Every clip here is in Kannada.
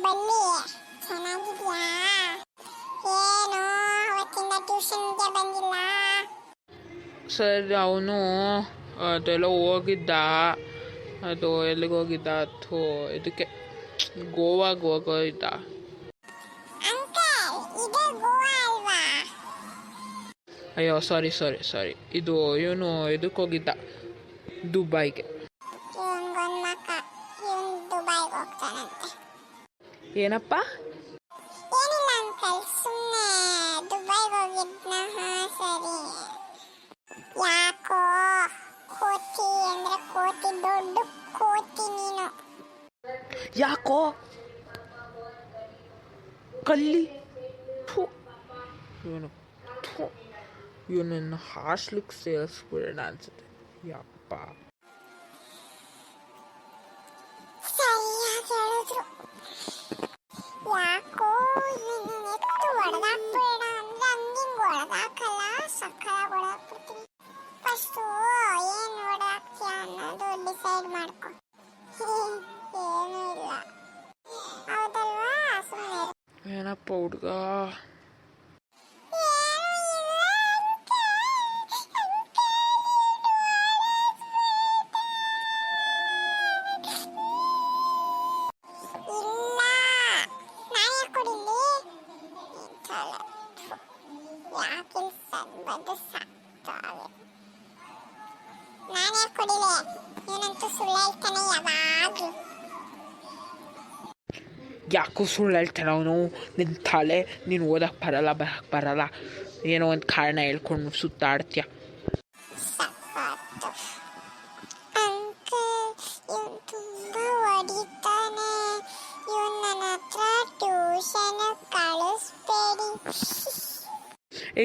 ಬಲ್ಲಿ ಚೆನ್ನಾಗಿದ್ಯಾ? ಏನು ಅವತ್ತಿಂದ ಟ್ಯೂಷನ್ಗೆ ಬಂದಿಲ್ಲ? ಸರ್ ಅವನು ಅದೆಲ್ಲ ಹೋಗಿದ್ದ. ಅದು ಎಲ್ಲಿಗೆ ಹೋಗಿದ್ದ? ಅಥೋ ಇದಕ್ಕೆ ಗೋವಾಗೆ ಹೋಗಿದ್ದ. ಅಂಕಲ್, ಇದು ಗೋವಾ ಅಲ್ವಾ? ಅಯ್ಯೋ ಸಾರಿ, ಇದು ಇವನು ಇದಕ್ಕೆ ಹೋಗಿದ್ದ, ದುಬೈಗೆ. ಇವನ್ಗೊಂದು ಮಕ್ಕ, ಇವನ್ ದುಬೈಗೆ ಹೋಗ್ತಾನಂತೆ. ಏನಪ್ಪ? ಏನಿಲ್ಲ ಅಂಕಲ್, ಸುಮ್ಮನೆ ದುಬೈಗೆ ಹೋಗಿದ್ನ. ಸರಿ. ಯಾಕೋ ಕೋತಿ ಅಂದ್ರೆ ಕೋತಿ, ದೊಡ್ಡ ಕೋತಿ ನೀನು. ಯಾಕೋ ಕಲ್ಲಿ ಇವನು ಇವನನ್ನು ಹಾಸ್ಲಿಕ್ಕೆ ಸೇರಿಸ್ಬಿಡೋಣ ಅನ್ಸುತ್ತೆ. ಯಪ್ಪ, ಸರಿಯಾಗಿ ಹೇಳಿದ್ರು. ಯಾಕೋ ಎತ್ತು ಹೊಡೆದಾಕ್ಬೇಡ ಅಂದ್ರೆ ಹಂಗಿಂಗ್ ಹೊಡೆದಾಕಲ್ಲ, ಸಕ್ಕರಾಗಿ ಹೊಡೆದಾಕ್ಬಿಡ್ತೀನಿ. ಫಸ್ಟು ಏನು ಹೊಡೆದಾಕ್ತೀಯ ಅನ್ನೋದು ಡಿಸೈಡ್ ಮಾಡ್ಕೊ. ಏನೂ ಇಲ್ಲ, ಹೌದಲ್ವಾ? ಸುಮ್ಮನೆ ಏನಪ್ಪ ಹುಡುಗ? ನಾನೇ ಕೊಡಿಲೆ, ಇವನಂತೂ ಸುಳ್ಳು ಹೇಳ್ತಾನೆ ಯಾವಾಗ್ಲೂ. ಯಾಕೋ ಸುಳ್ಳು ಹೇಳ್ತಾನೆ ಅವನು. ನಿನ್ನ ತಲೆ, ನೀನು ಓದಕ್ಕೆ ಬರಲ್ಲ, ಏನೋ ಒಂದು ಕಾರಣ ಹೇಳ್ಕೊಂಡು ಸುತ್ತಾಡ್ತೀಯ. ಅಂಕಲ್, ಇವನು ತುಂಬಾ ಹೊಡಿತಾನೆ. ಇವನು ನನ್ನ ಹತ್ರ ಟ್ಯೂಷನ್ ಕಳಿಸ್ಬೇಡಿ.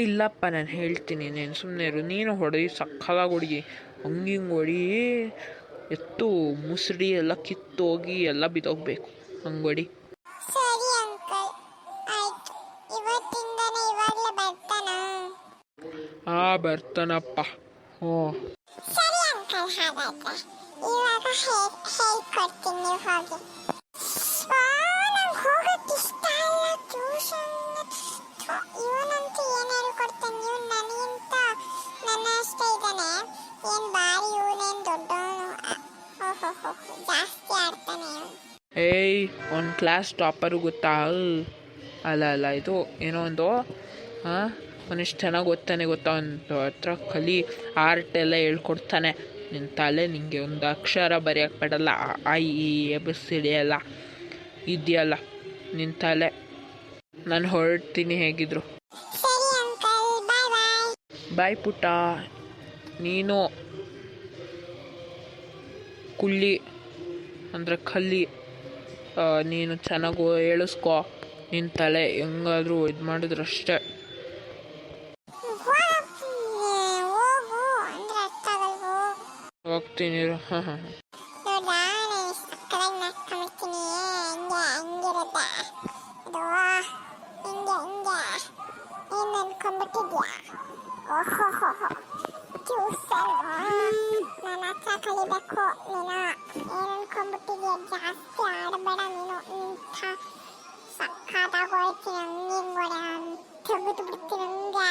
ಇಲ್ಲಪ್ಪ, ನಾನು ಹೇಳ್ತೀನಿ, ನೀನು ಸುಮ್ಮನೆ ಇರು. ನೀನು ಹೊಡಿ, ಸಕ್ಕಲಾಗಿ ಹೊಡಿ, ಹಂಗಿಂಗೆ ಹೊಡಿ, ಎತ್ತು ಮುಸುಡಿ ಎಲ್ಲ ಕಿತ್ತೋಗಿ ಎಲ್ಲ ಬಿದ್ದೋಗ್ಬೇಕು, ಹಂಗೆ ಹೊಡಿ. ಸರಿ ಅಂಕಲ್, ಆಯ್ತು. ಇವತ್ತಿಂದನೇ ಇವಾಗಲೇ ಬರ್ತಾನ? ಬರ್ತಾನಪ್ಪ. ಸರಿ ಅಂಕಲ್, ಹಾಗಾದ್ರೆ ಇವಾಗ ಹೇಳ್ಕೊಡ್ತೀನಿ, ನೀವು ಹೋಗಿ. ನಂಗೆ ಹೋಗಕ್ಕೆ ಇಷ್ಟ ಇಲ್ಲ ಟ್ಯೂಷನ್. ಇವನಂತೂ ಏನು ಹೇಳ್ಕೊಡ್ತಾನೆ, ಇವನು ನನಗಿಂತ ನನ್ನ ಅಷ್ಟೇ ಇದ್ದಾನೆ. ಏನು ಬಾರಿ ಇವನೇನು ದೊಡ್ಡವನು. ಓಹೋ, ಜಾಸ್ತಿ ಆಡ್ತಾನೆ ಇವನು. ಒಂದು ಕ್ಲಾಸ್ ಟಾಪರು ಗೊತ್ತಾ? ಅಲ್ಲ ಇದು ಏನೋ ಒಂದು ಅವನಿಷ್ಟು ಚೆನ್ನಾಗಿ ಓದ್ತಾನೆ ಗೊತ್ತಾ? ಒಂದು ಹತ್ರ ಕಲಿ ಆರ್ಟ್ ಎಲ್ಲ ಹೇಳ್ಕೊಡ್ತಾನೆ. ನಿನ್ನ ತಲೆ, ನಿಂಗೆ ಒಂದು ಅಕ್ಷರ ಬರೆಯೋಕ್ಕೆ ಬಿಡಲ್ಲ, ABCD ಎಲ್ಲ ಇದೆಯಲ್ಲ ನಿನ್ನ ತಲೆ. ನಾನು ಹೊರಡ್ತೀನಿ ಹೇಗಿದ್ರು. ಸರಿ ಅಂಕಲ್, ಬಾಯ್. ಬಾಯ್ ಪುಟ್ಟ. ನೀನು ಕುಳ್ಳಿ ಅಂದರೆ ಕಲ್ಲಿ, ನೀನು ಚೆನ್ನಾಗಿ ಹೇಳಿಸ್ಕೊ. ನಿನ್ನ ತಲೆ ಹೆಂಗಾದರೂ ಇದು ಮಾಡಿದ್ರಷ್ಟೇ. ಹೋಗು ಅಂದ್ರೆ ಅರ್ಥ ಆಗಲ್ವೋ? ಹೋಗ್ತೀನಿ. ಹಾಂ. ನೋಡ್ದಾ, ನಾನು ಸಕ್ಕದಾಗಿ ನಾಟ್ಕೊಂಡ್ಬಿಡ್ತೀನಿ. ಹಂಗಿರುತ್ತೆ ಅದು. ಹಿಂಗೆ ಏನು ಅನ್ಕೊಂಡ್ಬಿಟ್ಟಿದ್ಯಾ? ಓಹೋ, ಟ್ಯೂಷನ್ ನನ್ನ ಹತ್ರ ಕಲಿಬೇಕು. ನೀನು ಏನು ಅನ್ಕೊಂಡ್ಬಿಟ್ಟಿದ್ಯಾ? ಜಾಸ್ತಿ ಆಡಬೇಡ ನೀನು. ಇಂಥ ಸಕ್ಕತ್ತಾಗಿ ಹೋಗ್ತೀನಿ, ಹಂಗಿಂಗೆ ತೆಗೆದು ಬಿಡ್ತೀನಿ ಹಂಗೆ.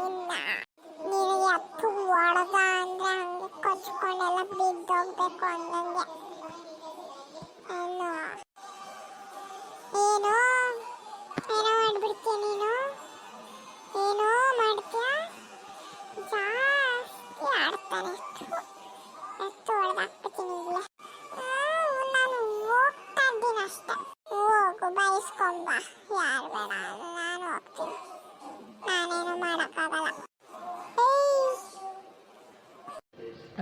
ಇಲ್ಲ, ನೀನು ಎತ್ತು ಹೊಡೆದ ಅಂದರೆ ಹಂಗೆ ಕೊಚ್ಕೊಂಡೆಲ್ಲ ಬಿದ್ದೋಗ್ಬೇಕು ಹಂಗಂಗೆ. ಏನೋ ಮಾಡ್ಬಿಡ್ತೀಯ ನೀನು. ಏನೋ ಮಾಡ್ತೀಯ, ಜಾಸ್ತಿ ಆಡ್ತಾನೆ. ಎತ್ತು ಹೊಡೆದಾಕ್ಬಿಡ್ತೀನಿ ಈಗಲೇ. ನಾನು ಹೋಗ್ತಾ ಇದ್ದೀನಿ ಅಷ್ಟೆ. ಹೋಗು, ಬಯಸ್ಕೊಂಬ. ಯಾರು ಬೇಡ, ನಾನು ಹೋಗ್ತೀನಿ. ನಾನೇನು ಮಾಡೋಕ್ಕಾಗಲ್ಲ.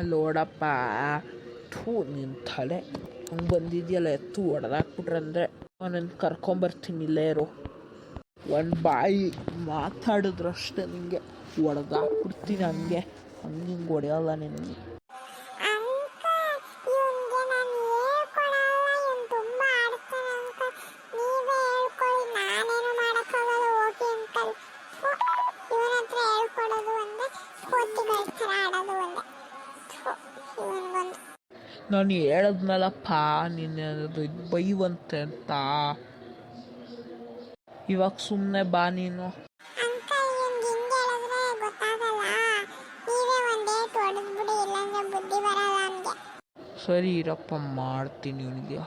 ಅಲ್ಲೋಡಪ್ಪ, ನಿನ್ನ ತಲೆ ಹಂಗೆ ಬಂದಿದೆಯಲ್ಲ, ಎತ್ತು ಹೊಡೆದಾಕ್ಬಿಟ್ರಂದ್ರೆ ಅವನನ್ನು ಕರ್ಕೊಂಬರ್ತೀನಿ. ಇಲ್ಲೇ ಇರು. ಒಂದು ಬಾಯಿ ಮಾತಾಡಿದ್ರಷ್ಟೇ ನಿಂಗೆ ಹೊಡೆದಾಕ್ಬಿಡ್ತೀನಿ. ಹಂಗೆ ಹೊಡೆಯಲ್ಲ ನಿನಗೆ. ನಾನು ಹೇಳಿದ್ನಲ್ಲಪ್ಪ ನಿನ್ನ ಬೈವಂತೆ ಅಂತ. ಇವಾಗ ಸುಮ್ಮನೆ ಬಾ ನೀನು. ಅಂಕಲ್ ಇವ್ನಿಗೆ ಹಿಂಗೆ ಹೇಳಿದ್ರೆ ಗೊತ್ತಾಗಲ್ಲ. ನೀವೇ ಒಂದೇಟು ಹೊಡೆದ್ಬಿಡಿ, ಇಲ್ಲಾಂದ್ರೆ ಬುದ್ಧಿ ಬರಲ್ಲ ಅವನಿಗೆ. ಸರಿ ಇರಪ್ಪ, ಮಾಡ್ತೀನಿ ಇವನಿಗೆ.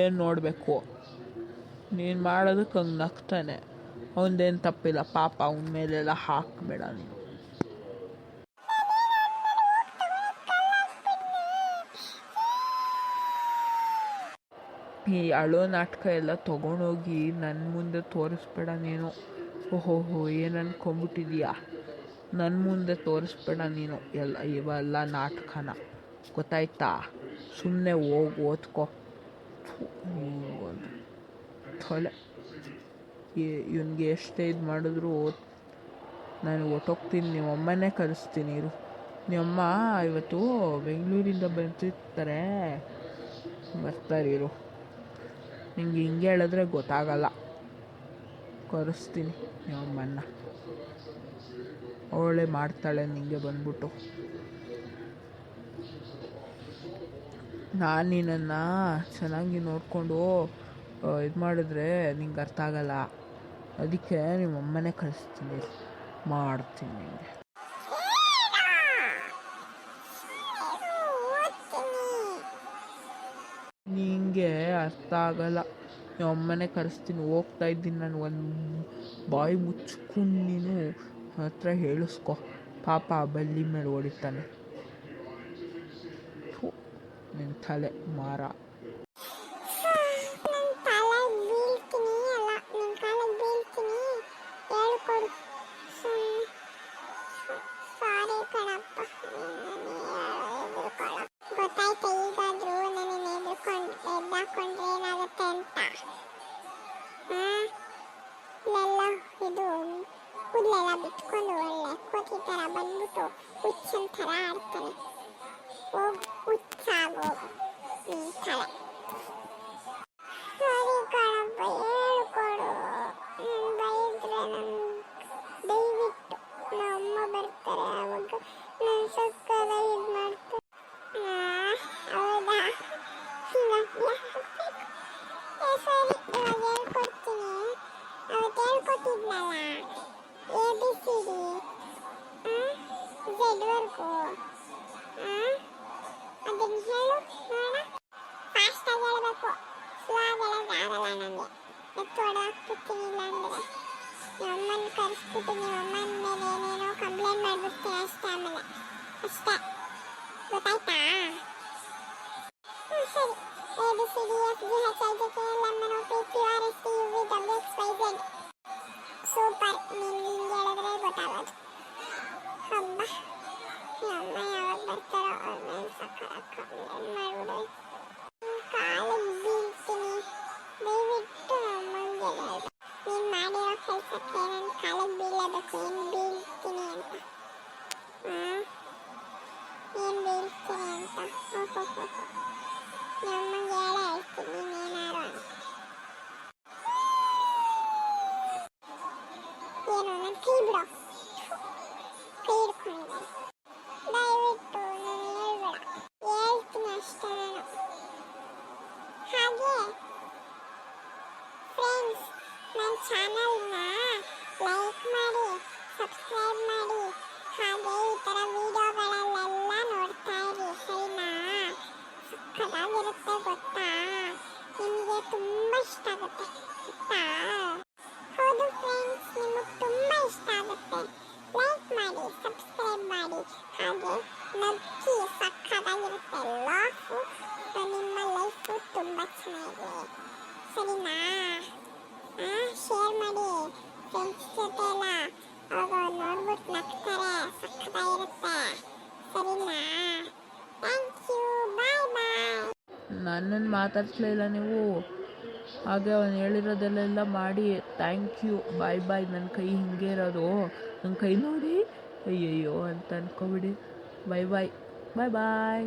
ಏನು ನೋಡಬೇಕು, ನೀನು ಮಾಡೋದಕ್ಕೆ ಹಂಗೆ ನಗ್ತಾನೆ. ಅವನದೇನು ತಪ್ಪಿಲ್ಲ ಪಾಪ, ಅವನ ಮೇಲೆಲ್ಲ ಹಾಕಬೇಡ ನೀನು. ಈ ಅಳೋ ನಾಟಕ ಎಲ್ಲ ತೊಗೊಂಡೋಗಿ ನನ್ನ ಮುಂದೆ ತೋರಿಸ್ಬೇಡ ನೀನು. ಓಹೋಹೋ, ಏನು ಅಂದ್ಕೊಂಬಿಟ್ಟಿದೀಯಾ? ನನ್ನ ಮುಂದೆ ತೋರಿಸ್ಬೇಡ ನೀನು ಇವೆಲ್ಲ ನಾಟಕನ, ಗೊತ್ತಾಯ್ತಾ? ಸುಮ್ಮನೆ ಹೋಗಿ ಓದ್ಕೊ. ತೊಲೆ, ಇವನಿಗೆ ಎಷ್ಟೇ ಇದು ಮಾಡಿದ್ರು ನಾನು ಹೊಟ್ಟೋಗ್ತೀನಿ. ನಿಮ್ಮಮ್ಮನೇ ಕರೆಸ್ತೀನಿ ಇರು. ನಿಮ್ಮಮ್ಮ ಇವತ್ತು ಬೆಂಗಳೂರಿಂದ ಬರ್ತಾರಿರು. ನಿಂಗೆ ಹಿಂಗೆ ಹೇಳಿದ್ರೆ ಗೊತ್ತಾಗಲ್ಲ. ಕರೆಸ್ತೀನಿ ನಿಮ್ಮಮ್ಮನ್ನ, ಅವಳೇ ಮಾಡ್ತಾಳೆ ನಿಂಗೆ ಬಂದ್ಬಿಟ್ಟು. ನಾನು ನಿನ್ನನ್ನು ಚೆನ್ನಾಗಿ ನೋಡಿಕೊಂಡು ಇದು ಮಾಡಿದ್ರೆ ನಿಂಗೆ ಅರ್ಥ ಆಗಲ್ಲ. ಅದಕ್ಕೆ ನಿಮ್ಮಮ್ಮನೇ ಕಳಿಸ್ತೀನಿ, ಮಾಡ್ತೀನಿ ನಿಂಗೆ. ನಿಂಗೆ ಅರ್ಥ ಆಗಲ್ಲ. ನಿಮ್ಮಮ್ಮನೇ ಕರೆಸ್ತೀನಿ, ಹೋಗ್ತಾ ಇದ್ದೀನಿ ನಾನು. ಒಂದು ಬಾಯಿ ಮುಚ್ಕೊಂಡು ನೀನು ಹತ್ರ ಹೇಳಿಸ್ಕೊ. ಪಾಪ ಬಲ್ಲಿ ಮೇಲೆ ಹೊಡಿತಾನೆ. ನಿನ್ನ ತಲೆ ಮಾರ. ಗೊತ್ತಾಯ್ತಾ ಈಗಾದ್ರೂ ನನ್ನ ಎದ್ದಾಕೊಂಡ್ರೆ ಏನಾಗುತ್ತೆ ಅಂತ? ಇಲ್ಲೆಲ್ಲ ಇದು ಕೂದಲೆಲ್ಲ ಬಿಟ್ಕೊಂಡು ಒಳ್ಳೆ ಕೋತಿ ಥರ ಬಂದ್ಬಿಟ್ಟು ಹುಚ್ಚನ್ ಥರ ಆಡ್ತಾನೆ. ಹೋಗಿ ಹುಚ್ಚಾಗೋಗು ನಿನ್ನ ತಲೆ. ಸರಿ ಕಣಪ್ಪ, ಹೇಳ್ಕೊಡು. ಬೈದ್ರೆ ದಯವಿಟ್ಟು ನಮ್ಮ ಬರ್ತಾರೆ, ಅವಾಗ ನಾನು ಸಕ್ಕದ ಇದು ಮಾಡ್ತಾರೆ. ಹೌದಾ? ಸರಿ, ಇವಾಗ ಹೇಳ್ಕೊಡ್ತೀನಿ. ಅವತ್ತು ಹೇಳ್ಕೊಟ್ಟಿದ್ನಲ್ಲ ABCD Z ಅದನ್ನು ಹೇಳು ನೋಡ. ಫಾಸ್ಟಾಗಿ ಹೇಳಬೇಕು, ಸ್ಲೋ ಆಗಿ ಹೇಳೋದು ಆಗಲ್ಲ ನನಗೆ. ಎತ್ತು ಹೊಡೆದಾಕ್ಬಿಡ್ತೀನಿ. ಇಲ್ಲಾಂದರೆ ನಮ್ಮನ್ನು ಕರೆಸ್ಬಿಟ್ಟು ನಿಮ್ಮಮ್ಮನ ಮೇಲೆ ಏನೇನೋ ಕಂಪ್ಲೇಂಟ್ ಮಾಡಿಬಿಡ್ತೀನಿ ಅಷ್ಟೇ. ಆಮೇಲೆ ಅಷ್ಟೇ, ಗೊತ್ತಾಯ್ತಾ? ಸರಿ. ABCD FG HIJK LMNO PQRST UV WXYZ. Super. ನೀನು ಹಿಂಗೆ ಹೇಳಿದ್ರೆ ಗೊತ್ತಾಗೋದು. ಹಬ್ಬ, ನಮ್ಮ ಯಾವಾಗ ಬರ್ತಾರೋ ಅವ್ರ ಮೇಲೆ ಸಕ್ಕರ ಕಂಪ್ಲೇಂಟ್ ಮಾಡಿಬಿಡು. ಕಾಲಿಗೆ ಬೀಳ್ತೀನಿ, ದಯವಿಟ್ಟು ನಮ್ಮಂಗೆ ಹೇಳು. ನೀನು ಮಾಡಿರೋ ಕೆಲಸಕ್ಕೆ ನನ್ನ ಕಾಲಿಗೆ ಬೀಳಬೇಕು. ಏನು ಬೀಳ್ತೀನಿ ಅಂತ? ಏನು ಬೀಳ್ತೀನಿ ಅಂತ? ನಮ್ಮಂಗೆ ಹೇಳೇ ಹೇಳ್ತೀನಿ ನೀನೇನಾರು ಅಂತ. ಏನು ನನ್ನ ಕೈ ಬಿಡೋ, ಕೈ ಹಿಡ್ಕೊಂಡಿದ್ದೀನಿ. ದಯವಿಟ್ಟು ನಾನು ಹೇಳ್ಬೇಡ, ಹೇಳ್ತೀನಿ ಅಷ್ಟೇ ನಾನು. ಹಾಗೆ ಫ್ರೆಂಡ್ಸ್, ನನ್ನ ಚಾನಲ್ನ ಲೈಕ್ ಮಾಡಿ, ಸಬ್ಸ್ಕ್ರೈಬ್ ಮಾಡಿ, ಹಾಗೆ ಈ ಥರ ವಿಡಿಯೋಗಳಲ್ಲೆಲ್ಲ ನೋಡ್ತಾ ಇರಿ, ಸರಿನಾ? ಸಕ್ಕತ್ತಾಗಿರುತ್ತೆ ಗೊತ್ತಾ? ನಿಮಗೆ ತುಂಬ ಇಷ್ಟ ಆಗುತ್ತೆ ಗೊತ್ತಾ? ಹೌದು ಫ್ರೆಂಡ್ಸ್, ನಿಮಗೆ ತುಂಬ ಇಷ್ಟ ಆಗುತ್ತೆ. ಲೈಕ್ ಮಾಡಿ, ಸಬ್ಸ್ಕ್ರೈಬ್ ಮಾಡಿ, ಹಾಗೆ ನಗ್ಗಿ. ಸಕ್ಕತ್ತಾಗಿರುತ್ತೆ ಲಾಫು. ನಿಮ್ಮ ಲೈಫು ತುಂಬ ಚೆನ್ನಾಗಿದೆ, ಸರಿನಾ? ಶೇರ್ ಮಾಡಿ ಫ್ರೆಂಡ್ಸ್ ಜೊತೆ ಎಲ್ಲ. ಅವಾಗ ನೋಡ್ಬಿಟ್ಟು ನಗ್ತಾರೆ, ಸಕ್ಕತ್ತಾಗಿರುತ್ತೆ, ಸರಿನಾ? Thank you. ನನ್ನನ್ನು ಮಾತಾಡಿಸ್ಲೇ ಇಲ್ಲ ನೀವು. ಹಾಗೆ ಅವನು ಹೇಳಿರೋದಲ್ಲೆಲ್ಲ ಮಾಡಿ ಥ್ಯಾಂಕ್ ಯು ಬಾಯ್ ಬಾಯ್. ನನ್ನ ಕೈ ಹಿಂಗೆ ಇರೋದು, ನನ್ನ ಕೈ ನೋಡಿ ಅಯ್ಯಯ್ಯೋ ಅಂತ ಅನ್ಕೊಬಿಡಿ. ಬಾಯ್ ಬಾಯ್ ಬಾಯ್ ಬಾಯ್.